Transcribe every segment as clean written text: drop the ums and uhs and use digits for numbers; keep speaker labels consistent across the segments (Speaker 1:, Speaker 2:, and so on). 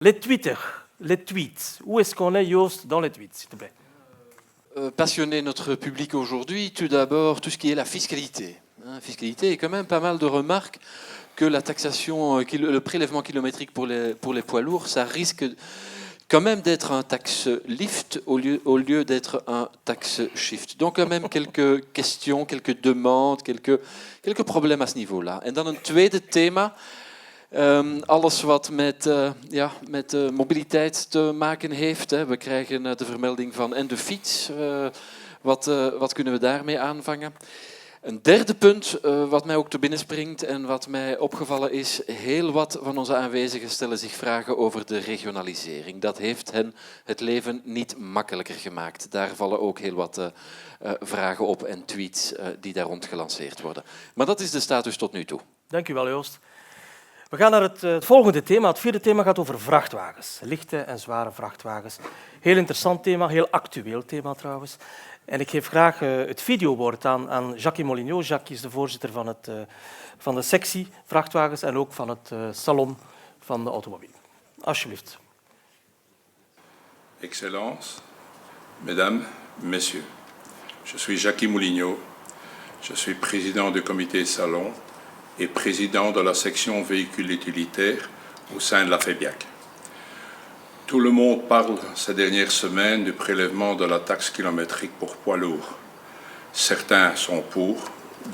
Speaker 1: Les Twitter, les tweets. Où est-ce qu'on est, Joost, dans les tweets, s'il te plaît?
Speaker 2: Passionner notre public aujourd'hui, tout d'abord, tout ce qui est la fiscalité. Fiscalité et quand même pas mal de remarques que la taxation, le prélèvement kilométrique pour les poids lourds, ça risque quand même d'être un taxe lift au lieu d'être un taxe shift. Donc quand même quelques questions, quelques demandes, quelques problemen à ce niveau-là. En dan een tweede thema. Alles wat met mobiliteit te maken heeft. We krijgen de vermelding van en de fiets. Wat kunnen we daarmee aanvangen? Een derde punt wat mij ook te binnen springt en wat mij opgevallen is, heel wat van onze aanwezigen stellen zich vragen over de regionalisering. Dat heeft hen het leven niet makkelijker gemaakt. Daar vallen ook heel wat vragen op en tweets die daar rond gelanceerd worden. Maar dat is de status tot nu toe.
Speaker 1: Dank u wel, Joost. We gaan naar het volgende thema. Het vierde thema gaat over vrachtwagens. Lichte en zware vrachtwagens. Heel interessant thema, heel actueel thema trouwens. En ik geef graag het videowoord aan Jackie Molyneux. Jackie is de voorzitter van de sectie vrachtwagens en ook van het salon van de automobiel. Alsjeblieft.
Speaker 3: Excellences, Mesdames, Messieurs, je suis Jackie Molyneux. Je suis président du comité salon et président de la section véhicules utilitaires au sein de la FEBIAC. Tout le monde parle ces dernières semaines du prélèvement de la taxe kilométrique pour poids lourds. Certains sont pour,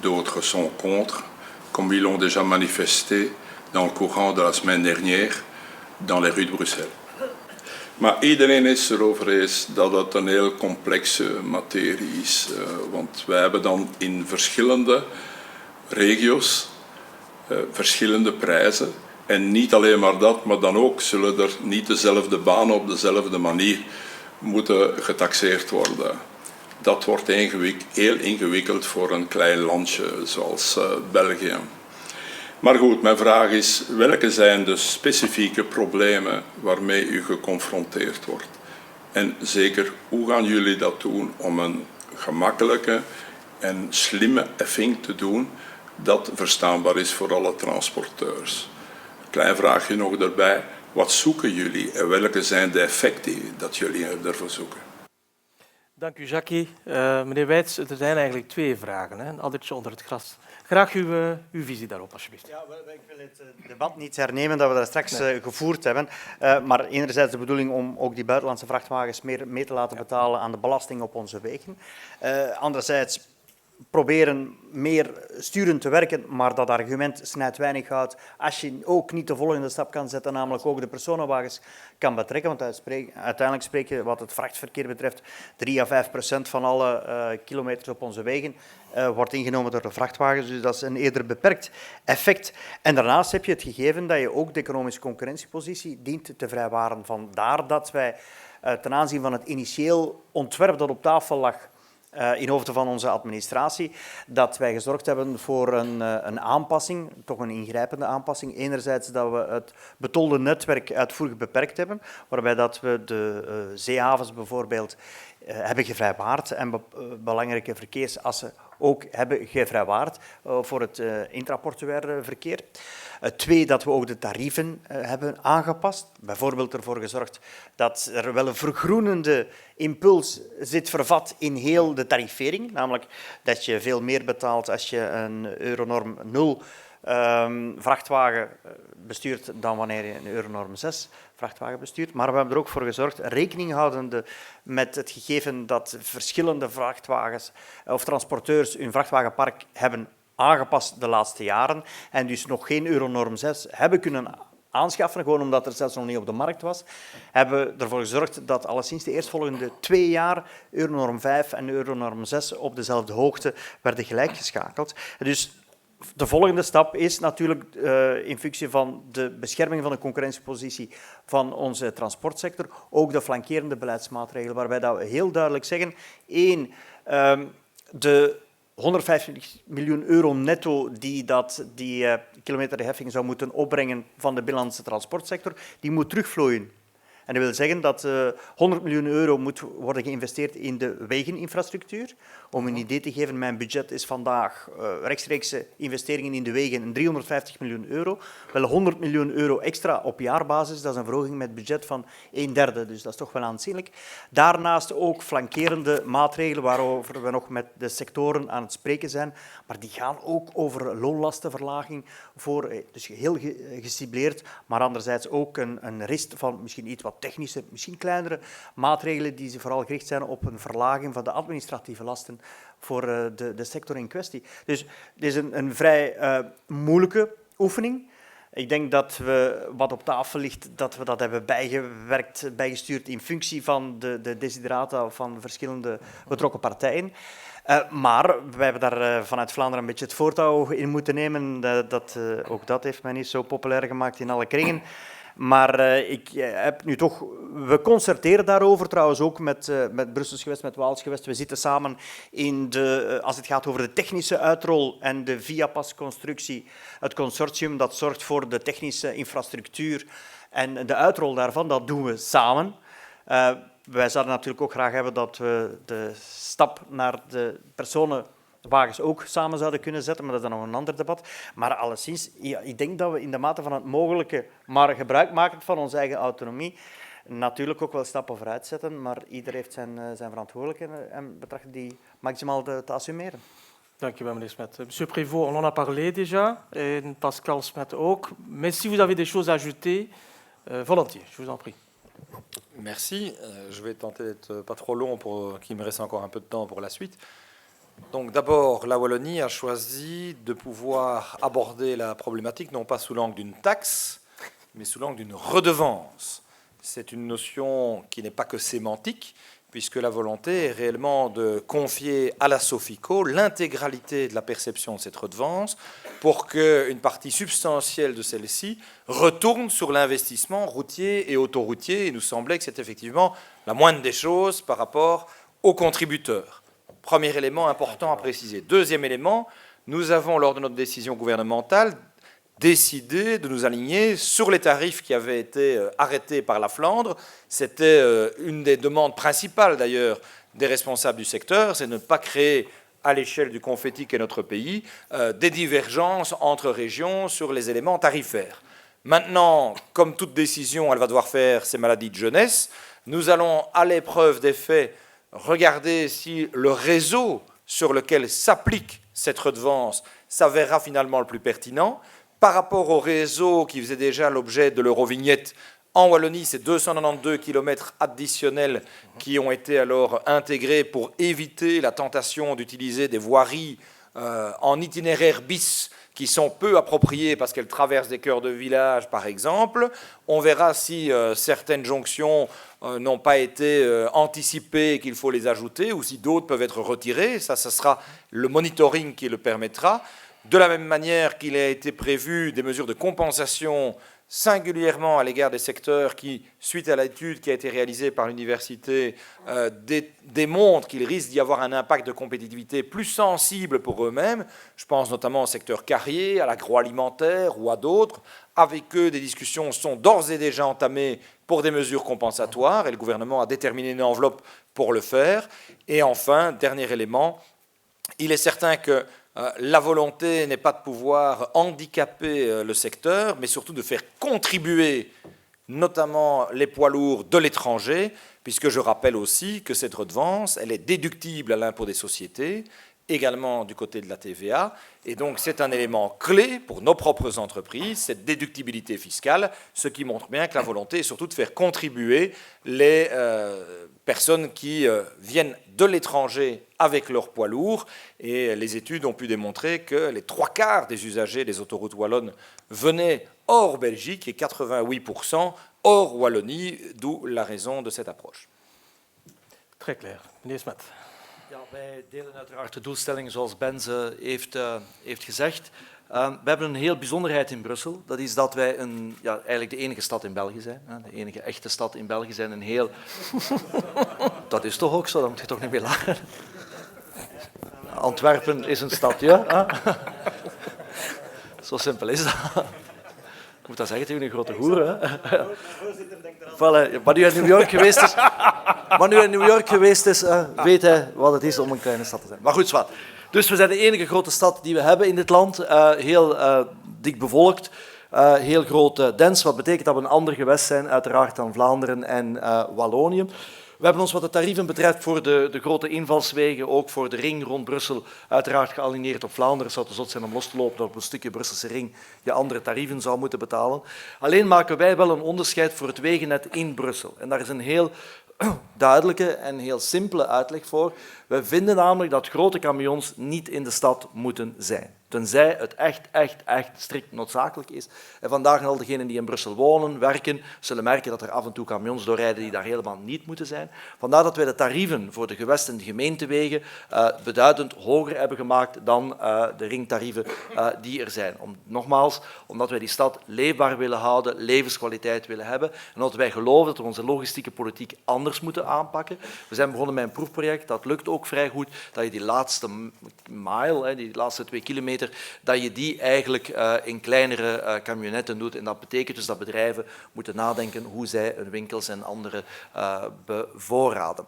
Speaker 3: d'autres sont contre, comme ils l'ont déjà manifesté dans le courant de la semaine dernière dans les rues de Bruxelles. Maar iedereen is erover eens dat het een heel complexe materie is. Want wij hebben dan in verschillende regio's verschillende prijzen. En niet alleen maar dat, maar dan ook zullen er niet dezelfde banen op dezelfde manier moeten getaxeerd worden. Dat wordt heel ingewikkeld voor een klein landje zoals België. Maar goed, mijn vraag is, welke zijn de specifieke problemen waarmee u geconfronteerd wordt? En zeker, hoe gaan jullie dat doen om een gemakkelijke en slimme effing te doen dat verstaanbaar is voor alle transporteurs? Klein vraagje nog erbij. Wat zoeken jullie en welke zijn de effecten dat jullie ervoor zoeken?
Speaker 1: Dank u, Jackie. Meneer Wijts, er zijn eigenlijk twee vragen. Een addertje onder het gras. Graag uw visie daarop, alsjeblieft.
Speaker 4: Ja, ik wil het debat niet hernemen dat we daar straks gevoerd hebben. Maar enerzijds de bedoeling om ook die buitenlandse vrachtwagens meer mee te laten betalen aan de belasting op onze wegen. Anderzijds proberen meer sturend te werken, maar dat argument snijdt weinig uit als je ook niet de volgende stap kan zetten, namelijk ook de personenwagens kan betrekken. Want uiteindelijk spreek je wat het vrachtverkeer betreft 3 à 5% van alle kilometers op onze wegen wordt ingenomen door de vrachtwagens. Dus dat is een eerder beperkt effect. En daarnaast heb je het gegeven dat je ook de economische concurrentiepositie dient te vrijwaren. Vandaar dat wij ten aanzien van het initieel ontwerp dat op tafel lag in hoofden van onze administratie, dat wij gezorgd hebben voor een aanpassing, toch een ingrijpende aanpassing. Enerzijds dat we het betolde netwerk uitvoerig beperkt hebben, waarbij dat we de zeehavens bijvoorbeeld hebben gevrijwaard en belangrijke verkeersassen ook hebben gevrijwaard voor het intraportuair verkeer. Twee, dat we ook de tarieven hebben aangepast. Bijvoorbeeld ervoor gezorgd dat er wel een vergroenende impuls zit vervat in heel de tarifering. Namelijk dat je veel meer betaalt als je een Euronorm 0 vrachtwagen bestuurt dan wanneer je een Euronorm 6 vrachtwagen bestuurt. Maar we hebben er ook voor gezorgd, rekening houdende met het gegeven dat verschillende vrachtwagens of transporteurs hun vrachtwagenpark hebben aangepast de laatste jaren en dus nog geen Euronorm 6 hebben kunnen aanschaffen, gewoon omdat er zelfs nog niet op de markt was, hebben we ervoor gezorgd dat alleszins de eerstvolgende 2 jaar Euronorm 5 en Euronorm 6 op dezelfde hoogte werden gelijkgeschakeld. Dus de volgende stap is natuurlijk in functie van de bescherming van de concurrentiepositie van onze transportsector ook de flankerende beleidsmaatregelen, waarbij dat we heel duidelijk zeggen, 1, de 150 miljoen euro netto die kilometerheffing zou moeten opbrengen van de binnenlandse transportsector, die moet terugvloeien En dat wil zeggen dat 100 miljoen euro moet worden geïnvesteerd in de wegeninfrastructuur. Om een idee te geven, mijn budget is vandaag rechtstreekse investeringen in de wegen 350 miljoen euro. Wel 100 miljoen euro extra op jaarbasis, dat is een verhoging met budget van 1/3, dus dat is toch wel aanzienlijk. Daarnaast ook flankerende maatregelen waarover we nog met de sectoren aan het spreken zijn, maar die gaan ook over loonlastenverlaging, dus heel gecibleerd, maar anderzijds ook een rest van misschien iets wat technische, misschien kleinere maatregelen die vooral gericht zijn op een verlaging van de administratieve lasten voor de sector in kwestie. Dus het is een vrij moeilijke oefening. Ik denk dat we wat op tafel ligt, dat we dat hebben bijgestuurd in functie van de desiderata van verschillende betrokken partijen. Maar wij hebben daar vanuit Vlaanderen een beetje het voortouw in moeten nemen. Ook dat heeft mij niet zo populair gemaakt in alle kringen. Maar ik heb nu toch... We concerteren daarover, trouwens ook met Brussels gewest, met Waals gewest. We zitten samen als het gaat over de technische uitrol en de VIA-pasconstructie, het consortium dat zorgt voor de technische infrastructuur en de uitrol daarvan, dat doen we samen. Wij zouden natuurlijk ook graag hebben dat we de stap naar de personenwagens ook samen zouden kunnen zetten, maar dat is dan nog een ander debat. Maar alleszins, ja, ik denk dat we in de mate van het mogelijke, maar gebruik maken van onze eigen autonomie, natuurlijk ook wel stappen vooruit zetten, maar ieder heeft zijn verantwoordelijkheden en betracht die maximaal te assumeren.
Speaker 1: Dank u wel, meneer Smet. Monsieur Prévost, on en a parlé déjà, et Pascal Smet ook. Mais si vous avez des choses à ajouter, volontiers, je vous en prie.
Speaker 5: Merci. Je vais tenter d'être pas trop long pour qu'il me reste encore un peu de temps pour la suite. Donc d'abord, la Wallonie a choisi de pouvoir aborder la problématique non pas sous l'angle d'une taxe, mais sous l'angle d'une redevance. C'est une notion qui n'est pas que sémantique, puisque la volonté est réellement de confier à la Sofico l'intégralité de la perception de cette redevance pour qu'une partie substantielle de celle-ci retourne sur l'investissement routier et autoroutier. Et il nous semblait que c'est effectivement la moindre des choses par rapport aux contributeurs. Premier élément important à préciser. Deuxième élément, nous avons, lors de notre décision gouvernementale, décidé de nous aligner sur les tarifs qui avaient été arrêtés par la Flandre. C'était une des demandes principales, d'ailleurs, des responsables du secteur, c'est de ne pas créer, à l'échelle du confetti qu'est notre pays, des divergences entre régions sur les éléments tarifaires. Maintenant, comme toute décision, elle va devoir faire ses maladies de jeunesse, nous allons, à l'épreuve des faits, regarder si le réseau sur lequel s'applique cette redevance s'avérera finalement le plus pertinent. Par rapport au réseau qui faisait déjà l'objet de l'Eurovignette, en Wallonie, c'est 292 km additionnels qui ont été alors intégrés pour éviter la tentation d'utiliser des voiries en itinéraire bis qui sont peu appropriées parce qu'elles traversent des cœurs de village, par exemple. On verra si certaines jonctions n'ont pas été anticipées et qu'il faut les ajouter, ou si d'autres peuvent être retirées. Ça sera le monitoring qui le permettra. De la même manière qu'il a été prévu des mesures de compensation singulièrement à l'égard des secteurs qui, suite à l'étude qui a été réalisée par l'université, démontrent qu'il risque d'y avoir un impact de compétitivité plus sensible pour eux-mêmes. Je pense notamment au secteur carrier, à l'agroalimentaire ou à d'autres. Avec eux, des discussions sont d'ores et déjà entamées pour des mesures compensatoires et le gouvernement a déterminé une enveloppe pour le faire. Et enfin, dernier élément, il est certain que la volonté n'est pas de pouvoir handicaper le secteur, mais surtout de faire contribuer notamment les poids lourds de l'étranger, puisque je rappelle aussi que cette redevance, elle est déductible à l'impôt des sociétés, également du côté de la TVA, et donc c'est un élément clé pour nos propres entreprises, cette déductibilité fiscale, ce qui montre bien que la volonté est surtout de faire contribuer les personnes qui viennent de l'étranger avec leurs poids lourds, et les études ont pu démontrer que les 3/4 des usagers des autoroutes wallonnes venaient hors Belgique et 88% hors Wallonie, d'où la raison de cette approche.
Speaker 1: Très clair. Meneer Smet.
Speaker 6: Ja, wij delen uiteraard de doelstelling zoals Ben ze heeft gezegd. We hebben een heel bijzonderheid in Brussel. Dat is dat wij eigenlijk de enige stad in België zijn. De enige echte stad in België zijn. Een heel... Dat is toch ook zo, daar moet je toch niet mee lachen. Antwerpen is een stad, ja. Zo simpel is dat. Ik moet dat zeggen tegen een grote hoer.
Speaker 4: De voorzitter denkt
Speaker 6: Voilà, maar nu hij in New York geweest is, weet hij wat het is om een kleine stad te zijn. Maar goed, zwart. Dus we zijn de enige grote stad die we hebben in dit land, heel dik bevolkt, heel groot dens, wat betekent dat we een ander gewest zijn, uiteraard dan Vlaanderen en Wallonië. We hebben ons wat de tarieven betreft voor de grote invalswegen, ook voor de ring rond Brussel, uiteraard gealigneerd op Vlaanderen. Het zou te zot zijn om los te lopen dat op een stukje Brusselse ring je andere tarieven zou moeten betalen. Alleen maken wij wel een onderscheid voor het wegennet in Brussel. En daar is een heel duidelijke en heel simpele uitleg voor. We vinden namelijk dat grote camions niet in de stad moeten zijn. Tenzij het echt strikt noodzakelijk is. En vandaag al degenen die in Brussel wonen, werken, zullen merken dat er af en toe camions doorrijden die daar helemaal niet moeten zijn. Vandaar dat wij de tarieven voor de gewest- en de gemeentewegen beduidend hoger hebben gemaakt dan de ringtarieven die er zijn. Nogmaals, omdat wij die stad leefbaar willen houden, levenskwaliteit willen hebben en omdat wij geloven dat we onze logistieke politiek anders moeten aanpakken. We zijn begonnen met een proefproject, dat lukt ook vrij goed, dat je die laatste mile, die laatste 2 kilometer, dat je die eigenlijk in kleinere camionetten doet. En dat betekent dus dat bedrijven moeten nadenken hoe zij hun winkels en andere bevoorraden.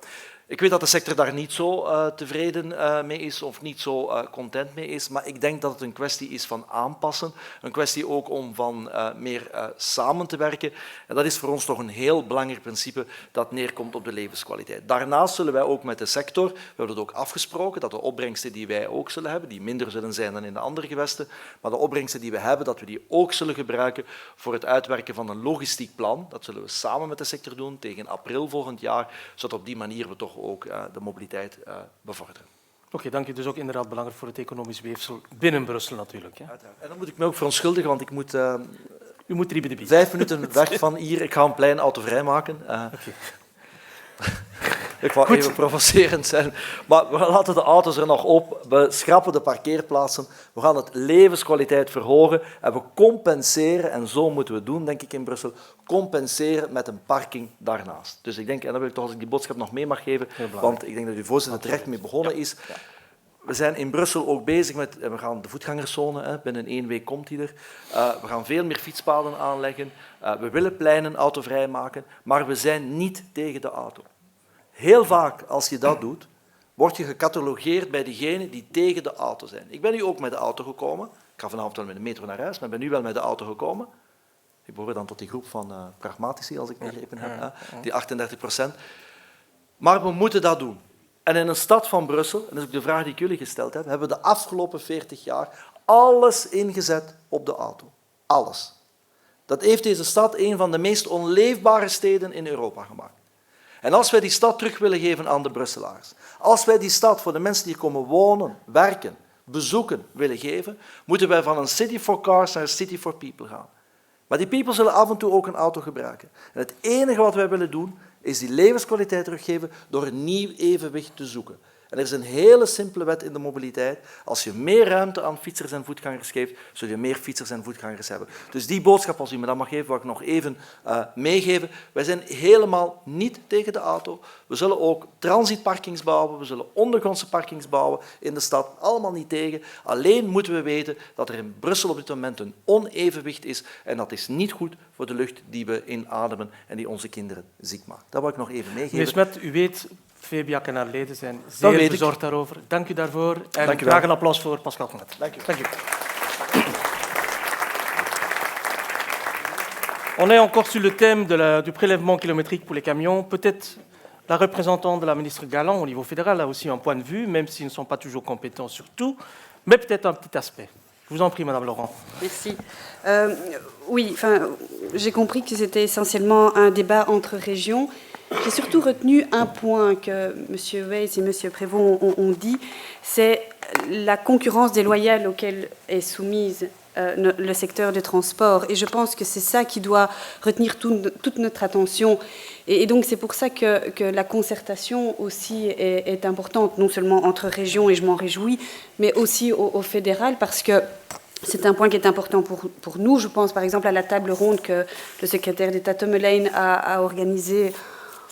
Speaker 6: Ik weet dat de sector daar niet zo tevreden mee is of niet zo content mee is, maar ik denk dat het een kwestie is van aanpassen, een kwestie ook om van meer samen te werken. En dat is voor ons toch een heel belangrijk principe dat neerkomt op de levenskwaliteit. Daarnaast zullen wij ook met de sector, we hebben het ook afgesproken, dat de opbrengsten die wij ook zullen hebben, die minder zullen zijn dan in de andere gewesten, maar de opbrengsten die we hebben, dat we die ook zullen gebruiken voor het uitwerken van een logistiek plan. Dat zullen we samen met de sector doen tegen april volgend jaar, zodat op die manier we toch ook de mobiliteit bevorderen.
Speaker 1: Oké, dank je. Dus ook inderdaad belangrijk voor het economisch weefsel binnen Brussel natuurlijk. Ja.
Speaker 6: En dan moet ik me ook verontschuldigen, want ik moet,
Speaker 1: U moet
Speaker 6: 5 minuten weg van hier. Ik ga een plein autovrij maken.
Speaker 1: Okay.
Speaker 6: Ik wou even provocerend zijn. Maar we laten de auto's er nog op. We schrappen de parkeerplaatsen. We gaan het levenskwaliteit verhogen. En we compenseren, en zo moeten we het doen, denk ik, in Brussel, compenseren met een parking daarnaast. Dus ik denk, en dan wil ik toch als ik die boodschap nog mee mag geven, want ik denk dat uw voorzitter terecht mee begonnen is. Ja. We zijn in Brussel ook bezig met, we gaan de voetgangerszone, binnen 1 week komt die er. We gaan veel meer fietspaden aanleggen. We willen pleinen autovrij maken, maar we zijn niet tegen de auto. Heel vaak, als je dat doet, word je gecatalogeerd bij diegenen die tegen de auto zijn. Ik ben nu ook met de auto gekomen. Ik ga vanavond wel met de metro naar huis, maar ik ben nu wel met de auto gekomen. Ik behoor dan tot die groep van pragmatici, als ik begrepen heb, die 38%. Maar we moeten dat doen. En in een stad van Brussel, en dat is ook de vraag die ik jullie gesteld heb, hebben we de afgelopen 40 jaar alles ingezet op de auto. Alles. Dat heeft deze stad een van de meest onleefbare steden in Europa gemaakt. En als wij die stad terug willen geven aan de Brusselaars, als wij die stad voor de mensen die hier komen wonen, werken, bezoeken willen geven, moeten wij van een city for cars naar een city for people gaan. Maar die people zullen af en toe ook een auto gebruiken. En het enige wat wij willen doen, is die levenskwaliteit teruggeven door een nieuw evenwicht te zoeken. En er is een hele simpele wet in de mobiliteit. Als je meer ruimte aan fietsers en voetgangers geeft, zul je meer fietsers en voetgangers hebben. Dus die boodschap, als u me dat mag geven, wil ik nog even meegeven. Wij zijn helemaal niet tegen de auto. We zullen ook transitparkings bouwen, we zullen ondergrondse parkings bouwen in de stad. Allemaal niet tegen. Alleen moeten we weten dat er in Brussel op dit moment een onevenwicht is. En dat is niet goed voor de lucht die we inademen en die onze kinderen ziek maakt. Dat wil ik nog even meegeven.
Speaker 1: Meneer Smet, u weet, Febiak en haar leden zijn zeer bezorgd daarover. Dank u daarvoor. En graag een applaus voor Pascal Connet.
Speaker 6: Dank u.
Speaker 1: Dank u. On est encore sur le thème du prélèvement kilométrique pour les camions. Peut-être la représentante de la ministre Galland au niveau fédéral a aussi un point de vue, même s'ils ne sont pas toujours compétents sur tout, mais peut-être un petit aspect. Je vous en prie, Madame Laurent.
Speaker 7: Merci. Oui, j'ai compris que c'était essentiellement un débat entre régions. J'ai surtout retenu un point que M. Weiss et M. Prévost ont dit, c'est la concurrence déloyale auquel est soumise le secteur du transport. Et je pense que c'est ça qui doit retenir toute notre attention. Et donc c'est pour ça que la concertation aussi est importante, non seulement entre régions, et je m'en réjouis, mais aussi au fédéral, parce que c'est un point qui est important pour nous. Je pense par exemple à la table ronde que le secrétaire d'État Tom Lane a organisée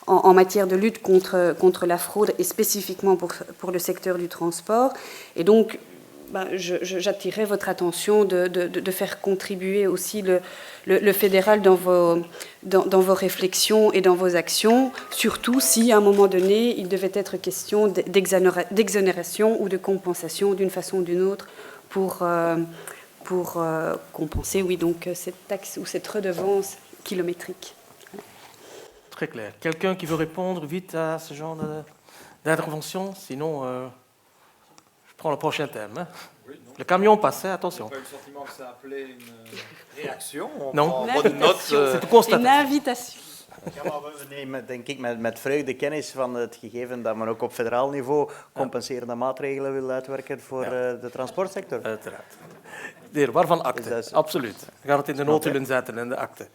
Speaker 7: en matière de lutte contre la fraude et spécifiquement pour le secteur du transport. Et donc, j'attirerai votre attention de faire contribuer aussi le fédéral dans vos réflexions et dans vos actions, surtout si à un moment donné il devait être question d'exonération ou de compensation d'une façon ou d'une autre pour compenser, oui, donc cette taxe ou cette redevance kilométrique.
Speaker 1: Très clair. Quelqu'un qui veut répondre vite à ce genre d'intervention? Sinon, je prends le prochain thème. Hein. Oui, le camion passait, attention.
Speaker 5: J'ai pas eu le sentiment que ça appelait une réaction.
Speaker 1: Non,
Speaker 7: C'est
Speaker 1: tout constaté.
Speaker 7: Une invitation.
Speaker 4: Ja, maar we nemen denk ik met vreugde kennis van het gegeven dat men ook op federaal niveau compenserende maatregelen wil uitwerken voor de transportsector.
Speaker 1: Uiteraard. De heer, waarvan akte?
Speaker 4: Dus dat is-
Speaker 1: Absoluut. We gaan het in de notulen zetten, in de akte.